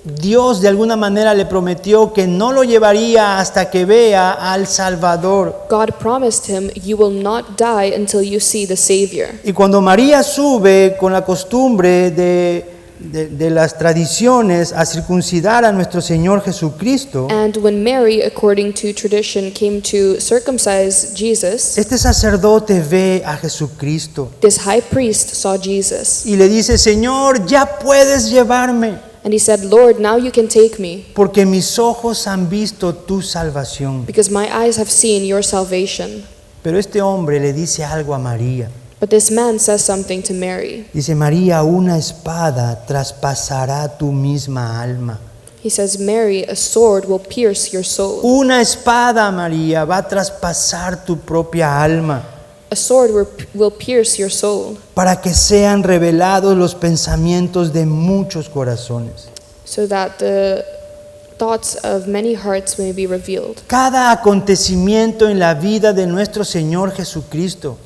Speaker 1: Dios de alguna manera le prometió que no lo llevaría hasta que vea al Salvador.
Speaker 2: God promised him, you will not die until you see the Savior.
Speaker 1: Y cuando María sube con la costumbre de las tradiciones a circuncidar a nuestro Señor Jesucristo,
Speaker 2: And when Mary, according to tradition, came to circumcise Jesus,
Speaker 1: este sacerdote ve a Jesucristo
Speaker 2: this high priest saw Jesus.
Speaker 1: y le dice: Señor, ya puedes llevarme,
Speaker 2: And he said, Lord, now you can take me,
Speaker 1: porque mis ojos han visto tu salvación.
Speaker 2: because my eyes have seen your salvation.
Speaker 1: Pero este hombre le dice algo a María.
Speaker 2: But this man says something to Mary.
Speaker 1: Dice: María, una espada traspasará tu misma alma.
Speaker 2: He says, Mary, a sword will pierce your soul.
Speaker 1: Una espada, María, va a traspasar tu propia alma,
Speaker 2: A sword will pierce your soul,
Speaker 1: para que sean revelados los pensamientos de muchos corazones.
Speaker 2: so that the thoughts of many hearts may be revealed.
Speaker 1: Cada acontecimiento en la vida de nuestro Señor Jesucristo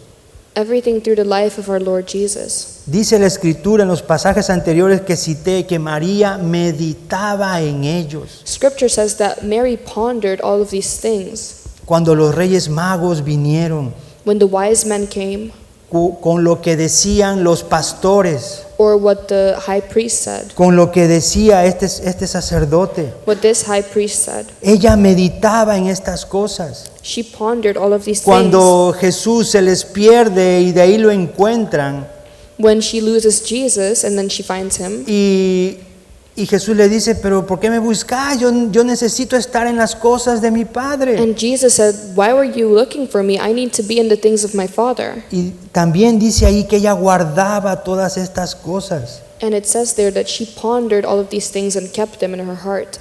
Speaker 2: Everything through the life of our Lord Jesus.
Speaker 1: Dice la Escritura en los pasajes anteriores que cité que María meditaba en ellos.
Speaker 2: Scripture says that Mary pondered all of these things.
Speaker 1: Cuando los Reyes Magos vinieron,
Speaker 2: When the wise men came,
Speaker 1: con lo que decían los pastores,
Speaker 2: or what the high priest said,
Speaker 1: con lo que decía este sacerdote,
Speaker 2: what this high priest said,
Speaker 1: ella meditaba en estas cosas.
Speaker 2: she pondered all of these things.
Speaker 1: Cuando Jesús se les pierde y de ahí lo encuentran,
Speaker 2: When she loses Jesus and then she finds him,
Speaker 1: y Jesús le dice, pero ¿por qué me buscas? Yo necesito estar en las cosas de mi Padre.
Speaker 2: and Jesus said, "Why were you looking for me? I need to be in the things of my Father."
Speaker 1: Y también dice ahí que ella guardaba todas estas cosas.
Speaker 2: And it says there that she pondered all of these things and kept them in her heart.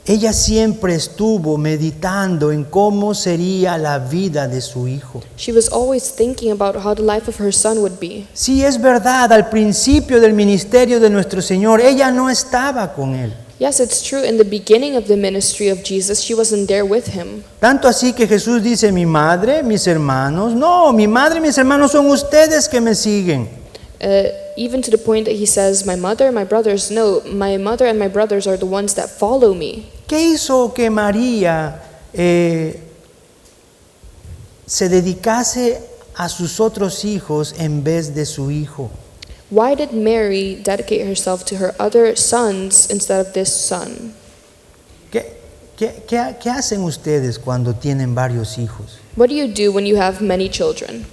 Speaker 1: Ella siempre estuvo meditando en cómo sería la vida de su hijo.
Speaker 2: She was always thinking about how the life of her son would be.
Speaker 1: Sí, es verdad, al principio del ministerio de nuestro Señor, ella no estaba con Él.
Speaker 2: Yes, it's true. In the beginning of the ministry of Jesus, she wasn't there with him.
Speaker 1: Tanto así que Jesús dice, mi madre, mis hermanos. No, mi madre y mis hermanos son ustedes que me siguen.
Speaker 2: Even to the point that he says, my mother, my brothers. No, my mother and my brothers are the ones that follow me.
Speaker 1: ¿Qué hizo que María se dedicase a sus otros hijos en vez de su hijo?
Speaker 2: Why did Mary dedicate herself to her other sons instead of this son?
Speaker 1: ¿Qué hacen ustedes cuando tienen varios hijos?
Speaker 2: What do you do when you have many children?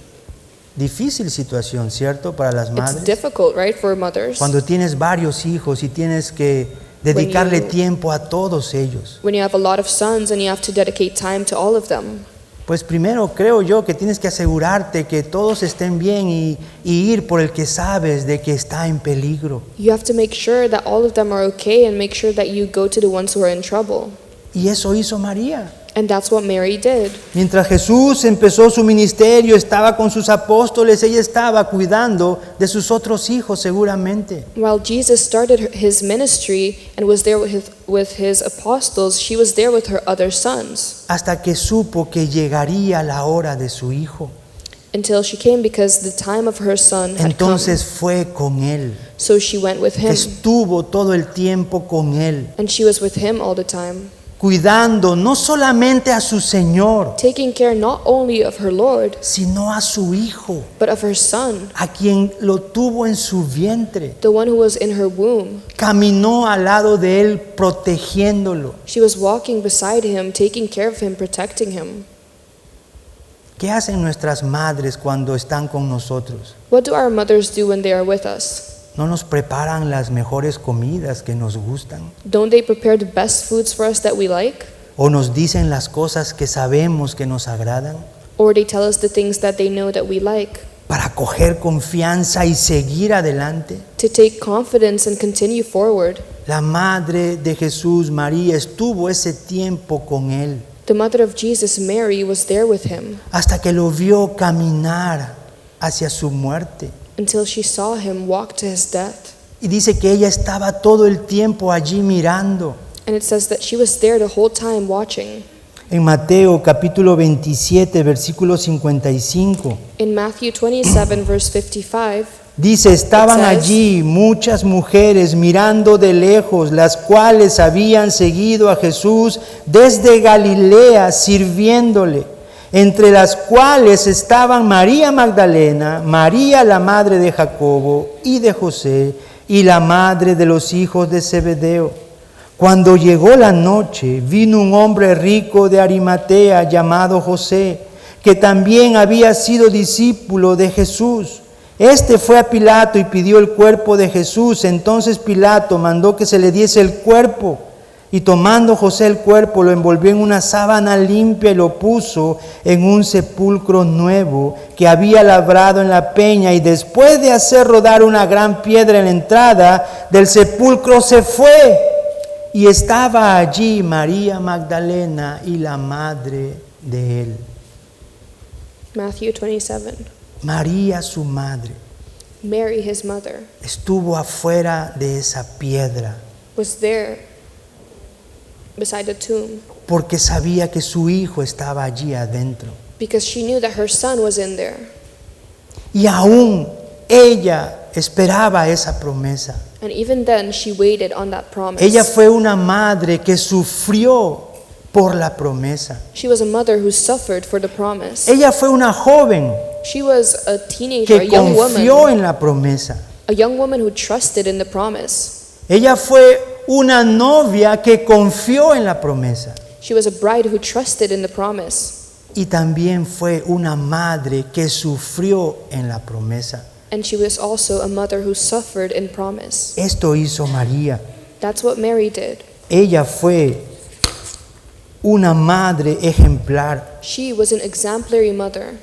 Speaker 1: Difícil situación, ¿cierto? Para las
Speaker 2: It's
Speaker 1: madres.
Speaker 2: difficult, right, for mothers.
Speaker 1: Cuando tienes varios hijos y tienes que dedicarle tiempo a todos ellos.
Speaker 2: When you have a lot of sons and you have to dedicate time to all of them.
Speaker 1: Pues primero creo yo que tienes que asegurarte que todos estén bien y ir por el que sabes de que está en peligro.
Speaker 2: You have to make sure that all of them are okay and make sure that you go to the ones who are in trouble.
Speaker 1: Y eso hizo María.
Speaker 2: And that's what Mary did.
Speaker 1: Mientras Jesús empezó su ministerio, estaba con sus apóstoles, ella estaba cuidando de sus otros hijos seguramente.
Speaker 2: While Jesus started his ministry and was there with his apostles, she was there with her other sons.
Speaker 1: Hasta que supo que llegaría la hora de su hijo.
Speaker 2: Until she came, because the time of her son had
Speaker 1: Entonces
Speaker 2: come.
Speaker 1: fue con él.
Speaker 2: So she went with him.
Speaker 1: Estuvo todo el tiempo con él,
Speaker 2: And she was with him all the time.
Speaker 1: cuidando no solamente a su Señor,
Speaker 2: Taking care not only of her Lord,
Speaker 1: sino a su hijo,
Speaker 2: but of her son,
Speaker 1: a quien lo tuvo en su vientre.
Speaker 2: the one who was in her womb.
Speaker 1: Caminó al lado de él protegiéndolo.
Speaker 2: She was walking beside him, taking care of him, protecting him.
Speaker 1: ¿Qué hacen nuestras madres cuando están con nosotros?
Speaker 2: What do our mothers do when they are with us?
Speaker 1: ¿No nos preparan las mejores comidas que nos gustan?
Speaker 2: Don't they prepare the best foods for us that we like?
Speaker 1: ¿O nos dicen las cosas que sabemos que nos agradan?
Speaker 2: Or they tell us the things that they know that we like?
Speaker 1: Para coger confianza y seguir adelante.
Speaker 2: To take confidence and continue forward.
Speaker 1: La madre de Jesús, María, estuvo ese tiempo con él,
Speaker 2: The mother of Jesus, Mary, was there with him
Speaker 1: hasta que lo vio caminar hacia su muerte.
Speaker 2: until she saw him walk to his death.
Speaker 1: Y dice que ella estaba todo el tiempo allí mirando.
Speaker 2: And it says that she was there the whole time watching.
Speaker 1: En Mateo capítulo 27, versículo 55,
Speaker 2: In Matthew 27, verse 55,
Speaker 1: dice, estaban
Speaker 2: It says-
Speaker 1: allí muchas mujeres mirando de lejos, las cuales habían seguido a Jesús desde Galilea sirviéndole, entre las cuales estaban María Magdalena, María la madre de Jacobo y de José, y la madre de los hijos de Zebedeo. Cuando llegó la noche, vino un hombre rico de Arimatea llamado José, que también había sido discípulo de Jesús. Este fue a Pilato y pidió el cuerpo de Jesús. Entonces Pilato mandó que se le diese el cuerpo. Y tomando José el cuerpo, lo envolvió en una sábana limpia y lo puso en un sepulcro nuevo que había labrado en la peña. Y después de hacer rodar una gran piedra en la entrada del sepulcro, se fue. Y estaba allí María Magdalena y la madre de él.
Speaker 2: Matthew 27.
Speaker 1: María, su madre,
Speaker 2: Mary, his mother,
Speaker 1: estuvo afuera de esa piedra
Speaker 2: was there beside the tomb
Speaker 1: porque sabía que su hijo estaba allí adentro.
Speaker 2: because she knew that her son was in there.
Speaker 1: Y aún ella esperaba esa promesa.
Speaker 2: And even then, she waited on that promise.
Speaker 1: Ella fue una madre que sufrió por la promesa.
Speaker 2: She was a mother who suffered for the promise.
Speaker 1: Ella fue una joven
Speaker 2: She was a teenager, a
Speaker 1: que
Speaker 2: young
Speaker 1: confió
Speaker 2: woman,
Speaker 1: en la promesa.
Speaker 2: a young woman who trusted in the promise.
Speaker 1: Ella fue una novia que confió en la promesa.
Speaker 2: She was a bride who trusted in the promise.
Speaker 1: Y también fue una madre que sufrió en la promesa.
Speaker 2: And she was also a mother who suffered in promise.
Speaker 1: Esto hizo María.
Speaker 2: That's what Mary did.
Speaker 1: Ella fue una madre ejemplar.
Speaker 2: She was an exemplary mother.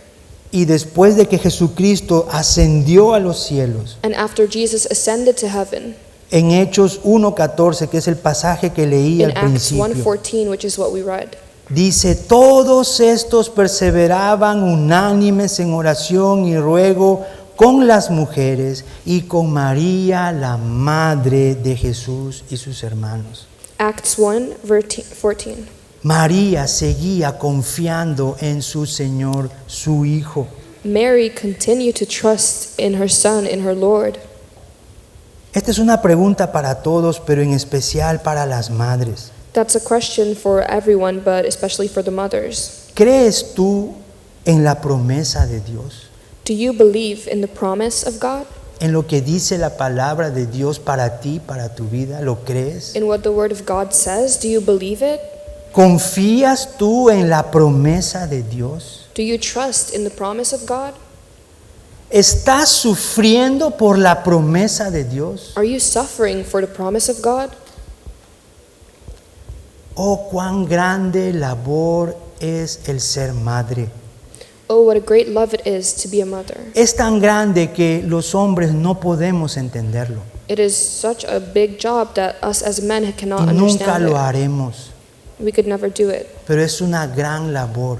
Speaker 1: Y después de que Jesucristo ascendió a los cielos,
Speaker 2: And after Jesus ascended to heaven,
Speaker 1: en Hechos 1:14, que es el pasaje que leí
Speaker 2: in
Speaker 1: al
Speaker 2: Acts
Speaker 1: principio,
Speaker 2: 1:14, which is what we read,
Speaker 1: dice, todos estos perseveraban unánimes en oración y ruego con las mujeres y con María, la madre de Jesús y sus hermanos.
Speaker 2: Acts 1:14.
Speaker 1: María seguía confiando en su Señor, su Hijo.
Speaker 2: Mary continued to trust in her Son, in her Lord.
Speaker 1: Esta es una pregunta para todos, pero en especial para las madres.
Speaker 2: That's a question for everyone, but especially for the mothers.
Speaker 1: ¿Crees tú en la promesa de Dios?
Speaker 2: Do you believe in the promise of God?
Speaker 1: ¿En lo que dice la palabra de Dios para ti, para tu vida? ¿Lo crees?
Speaker 2: In what the Word of God says? Do you believe it?
Speaker 1: ¿Confías tú en la promesa de Dios?
Speaker 2: Do you trust in the promise of God?
Speaker 1: ¿Estás sufriendo por la promesa de Dios?
Speaker 2: Are you suffering for the promise of God?
Speaker 1: Oh, cuán grande labor es el ser madre.
Speaker 2: Oh, what a great love it is to be a mother.
Speaker 1: Es tan grande que los hombres no podemos entenderlo.
Speaker 2: It is such a big job that us as men cannot
Speaker 1: Y nunca
Speaker 2: understand
Speaker 1: lo
Speaker 2: it.
Speaker 1: haremos.
Speaker 2: We could never do it.
Speaker 1: Pero es una gran labor.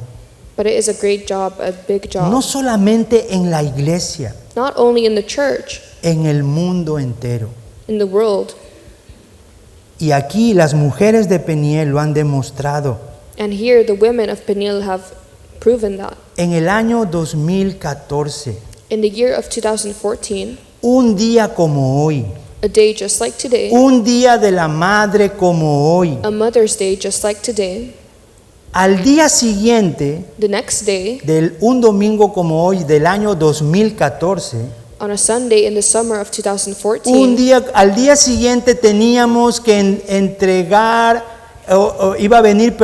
Speaker 2: But it is a great job, a big job.
Speaker 1: No solamente en la iglesia,
Speaker 2: Not only in the church,
Speaker 1: en el mundo entero.
Speaker 2: in the world.
Speaker 1: Y aquí las mujeres de Peniel lo han demostrado.
Speaker 2: And here the women of Peniel have proven that.
Speaker 1: En el año 2014,
Speaker 2: In the year of 2014,
Speaker 1: un día como hoy,
Speaker 2: a day just like today,
Speaker 1: un día de la madre como hoy,
Speaker 2: a Mother's Day just like today,
Speaker 1: al día siguiente,
Speaker 2: the next day,
Speaker 1: un domingo como hoy del año 2014,
Speaker 2: on a Sunday in the summer of 2014,
Speaker 1: al día siguiente teníamos que entregar, iba a venir,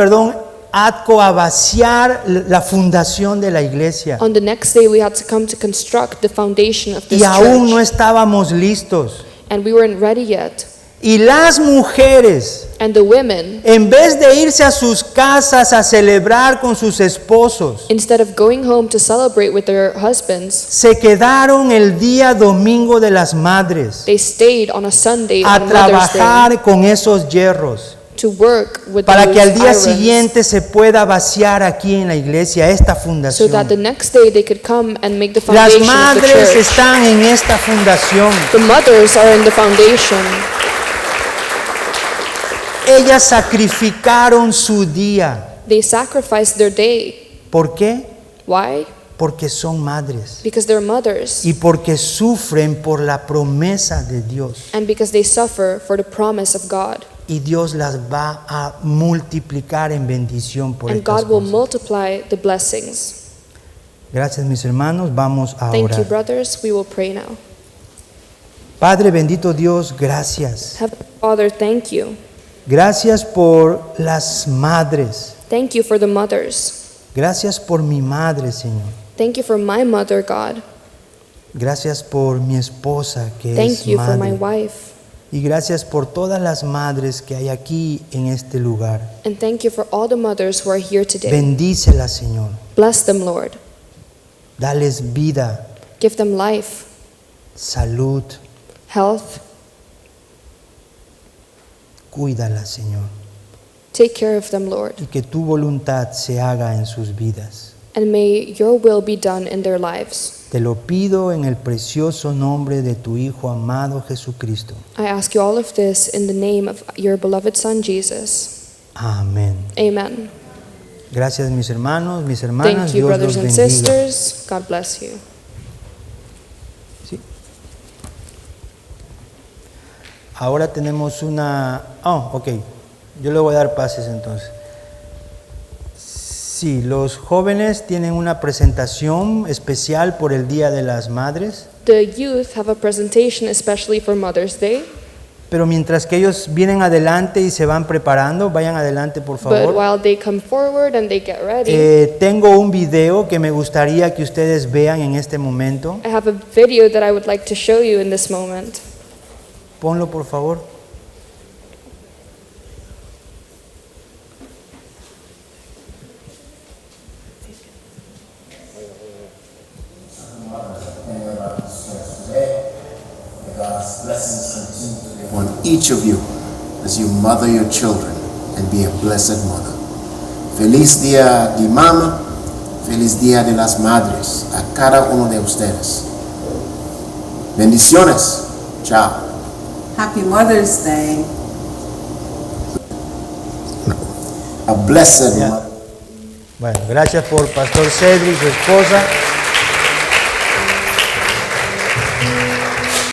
Speaker 1: ATCO a vaciar la fundación de la iglesia.
Speaker 2: on the next day we had to come to construct the foundation of this
Speaker 1: Y aún no
Speaker 2: church.
Speaker 1: estábamos listos.
Speaker 2: And we weren't ready yet.
Speaker 1: Y las mujeres,
Speaker 2: And the women,
Speaker 1: en vez de irse a sus casas a celebrar con sus esposos,
Speaker 2: instead of going home to celebrate with their husbands,
Speaker 1: se quedaron el día domingo de las madres
Speaker 2: they stayed on a Sunday
Speaker 1: a
Speaker 2: on Mother's Day
Speaker 1: trabajar con esos hierros
Speaker 2: to work with
Speaker 1: para
Speaker 2: those
Speaker 1: que al día
Speaker 2: irons,
Speaker 1: siguiente se pueda vaciar aquí en la iglesia esta
Speaker 2: so
Speaker 1: fundación.
Speaker 2: that the next day they could come and make the
Speaker 1: Las
Speaker 2: foundation of the
Speaker 1: madres
Speaker 2: church.
Speaker 1: están en esta fundación.
Speaker 2: The mothers are in the foundation.
Speaker 1: Ellas sacrificaron su día.
Speaker 2: They sacrificed their day.
Speaker 1: ¿Por qué?
Speaker 2: Why?
Speaker 1: Porque son madres
Speaker 2: Because they're mothers.
Speaker 1: y porque sufren por la promesa de Dios.
Speaker 2: And because they suffer for the promise of God.
Speaker 1: Y Dios las va a multiplicar en bendición por
Speaker 2: And
Speaker 1: estas
Speaker 2: God will
Speaker 1: cosas.
Speaker 2: multiply the blessings.
Speaker 1: Gracias, mis hermanos. Vamos a
Speaker 2: Thank you,
Speaker 1: orar.
Speaker 2: brothers. We will pray now.
Speaker 1: Padre bendito Dios, gracias.
Speaker 2: Heavenly Father, thank you.
Speaker 1: Gracias por las madres.
Speaker 2: Thank you for the mothers.
Speaker 1: Gracias por mi madre, Señor.
Speaker 2: Thank you for my mother, God.
Speaker 1: Gracias por mi esposa que
Speaker 2: Thank
Speaker 1: es
Speaker 2: you for my
Speaker 1: madre.
Speaker 2: wife.
Speaker 1: Y gracias por todas las madres que hay aquí en este lugar.
Speaker 2: And thank you for all the mothers who are here today.
Speaker 1: Bendícelas, Señor.
Speaker 2: Bless them, Lord.
Speaker 1: Dales vida,
Speaker 2: Give them life,
Speaker 1: salud.
Speaker 2: health.
Speaker 1: Cuídalas, Señor.
Speaker 2: Take care of them, Lord.
Speaker 1: Y que tu voluntad se haga en sus vidas.
Speaker 2: And may your will be done in their lives.
Speaker 1: Te lo pido en el precioso nombre de tu Hijo amado Jesucristo.
Speaker 2: I ask you all of this in the name of your beloved Son, Jesus.
Speaker 1: Amén.
Speaker 2: Amen.
Speaker 1: Gracias, mis hermanos, mis hermanas.
Speaker 2: Thank you,
Speaker 1: Dios los
Speaker 2: brothers and
Speaker 1: bendiga.
Speaker 2: sisters. God bless you.
Speaker 1: Ahora tenemos una... ok. Yo le voy a dar pases entonces. Sí, los jóvenes tienen una presentación especial por el Día de las Madres.
Speaker 2: The youth have a presentation especially for Mother's Day.
Speaker 1: Pero mientras que ellos vienen adelante y se van preparando, vayan adelante por
Speaker 2: But
Speaker 1: favor.
Speaker 2: while they come forward and they get ready,
Speaker 1: Tengo un video que me gustaría que ustedes vean en este momento.
Speaker 2: I have a video that I would like to show you in this moment.
Speaker 1: Ponlo por favor.
Speaker 3: God's blessings continue to be upon each of you as you mother your children and be a blessed mother. Feliz Día de Mama, feliz Día de las Madres a cada uno de ustedes. Bendiciones. Chao.
Speaker 4: Happy Mother's Day.
Speaker 3: A blessed
Speaker 1: Ya.
Speaker 3: mother.
Speaker 1: Bueno, gracias por Pastor Cedric y su esposa.